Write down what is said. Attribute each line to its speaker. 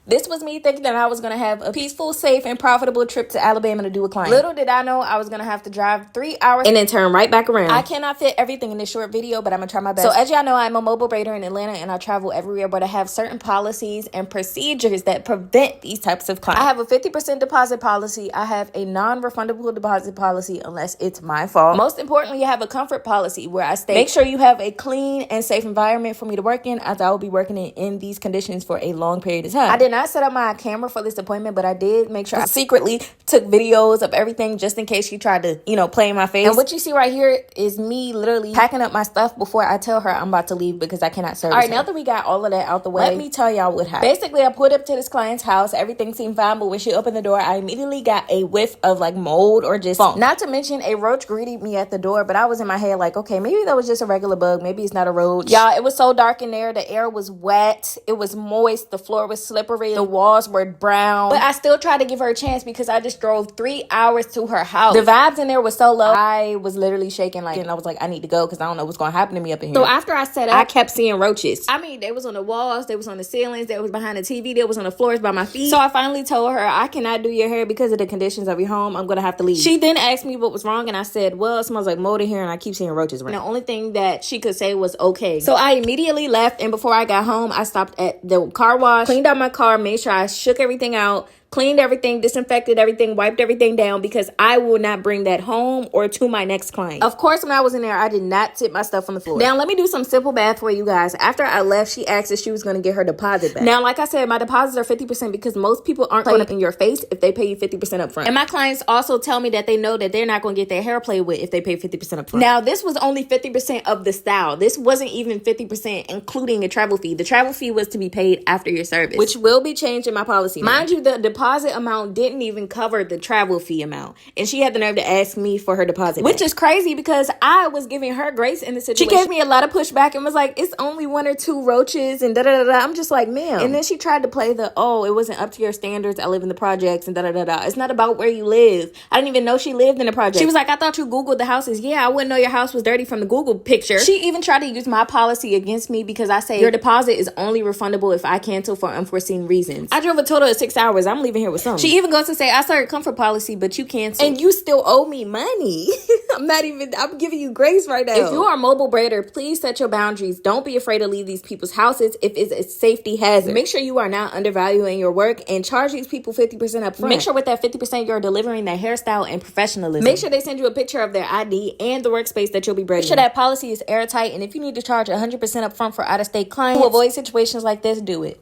Speaker 1: This was me thinking that I was going to have a peaceful, safe, and profitable trip to Alabama to do a client. Little did I know I was going to have to drive 3 hours and then turn right back around. I cannot fit everything in this short video, but I'm going to try my best. So as y'all know, I'm a mobile braider in Atlanta, and I travel everywhere, but I have certain policies and procedures that prevent these types of clients. I have a 50% deposit policy. I have a non-refundable deposit policy unless it's my fault. Most importantly, I have a comfort policy where I state, make sure you have a clean and safe environment for me to work in, as I will be working in these conditions for a long period of time. I did not set up my camera for this appointment, but I did make sure I secretly took videos of everything just in case she tried to, play in my face. And what you see right here is me literally packing up my stuff before I tell her I'm about to leave because I cannot service her. All right, now that we got all of that out the way, let me tell y'all what happened. Basically, I pulled up to this client's house. Everything seemed fine, but when she opened the door, I immediately got a whiff of like mold or just funk. Not to mention a roach greeted me at the door, but I was in my head like, okay, maybe that was just a regular bug. Maybe it's not a roach. Y'all, it was so dark in there. The air was wet. It was moist. The floor was slippery. The walls were brown. But I still tried to give her a chance because I just drove 3 hours to her house. The vibes in there was so low. I was literally shaking and I was like, I need to go because I don't know what's going to happen to me up in here. So after I set up, I kept seeing roaches. I mean, they was on the walls. They was on the ceilings. They was behind the TV. They was on the floors by my feet. So I finally told her, I cannot do your hair because of the conditions of your home. I'm going to have to leave. She then asked me what was wrong, and I said, well, it smells like mold in here and I keep seeing roaches around. And the only thing that she could say was okay. So I immediately left, and before I got home, I stopped at the car wash, cleaned out my car, made sure I shook everything out, cleaned everything, disinfected everything, wiped everything down because I will not bring that home or to my next client. Of course, when I was in there, I did not tip my stuff on the floor. Now, let me do some simple math for you guys. After I left, she asked if she was going to get her deposit back. Now, like I said, my deposits are 50% because most people aren't playing up in your face if they pay you 50% up front. And my clients also tell me that they know that they're not going to get their hair played with if they pay 50% up front. Now, this was only 50% of the style. This wasn't even 50% including a travel fee. The travel fee was to be paid after your service, which will be changed in my policy. Mind you, the deposit amount didn't even cover the travel fee amount, and she had the nerve to ask me for her deposit, which is crazy because I was giving her grace in the situation. She gave me a lot of pushback and was like, it's only 1 or 2 roaches and da-da-da-da. I'm just like, ma'am. And then she tried to play the, oh, it wasn't up to your standards. I live in the projects and da-da-da-da. It's not about where you live. I didn't even know she lived in the project. She was like, I thought you Googled the houses. Yeah, I wouldn't know your house was dirty from the Google picture. She even tried to use my policy against me because I say your deposit is only refundable if I cancel for unforeseen reasons. I drove a total of 6 hours. I'm leaving here with something. She even goes to say, I saw your comfort policy, but you canceled. And you still owe me money. I'm giving you grace right now. If you are a mobile braider, please set your boundaries. Don't be afraid to leave these people's houses if it's a safety hazard. Make sure you are not undervaluing your work and charge these people 50% up front. Make sure with that 50% you're delivering that hairstyle and professionalism. Make sure they send you a picture of their ID and the workspace that you'll be braiding. Make sure that policy is airtight, and if you need to charge 100% up front for out-of-state clients to avoid situations like this, do it.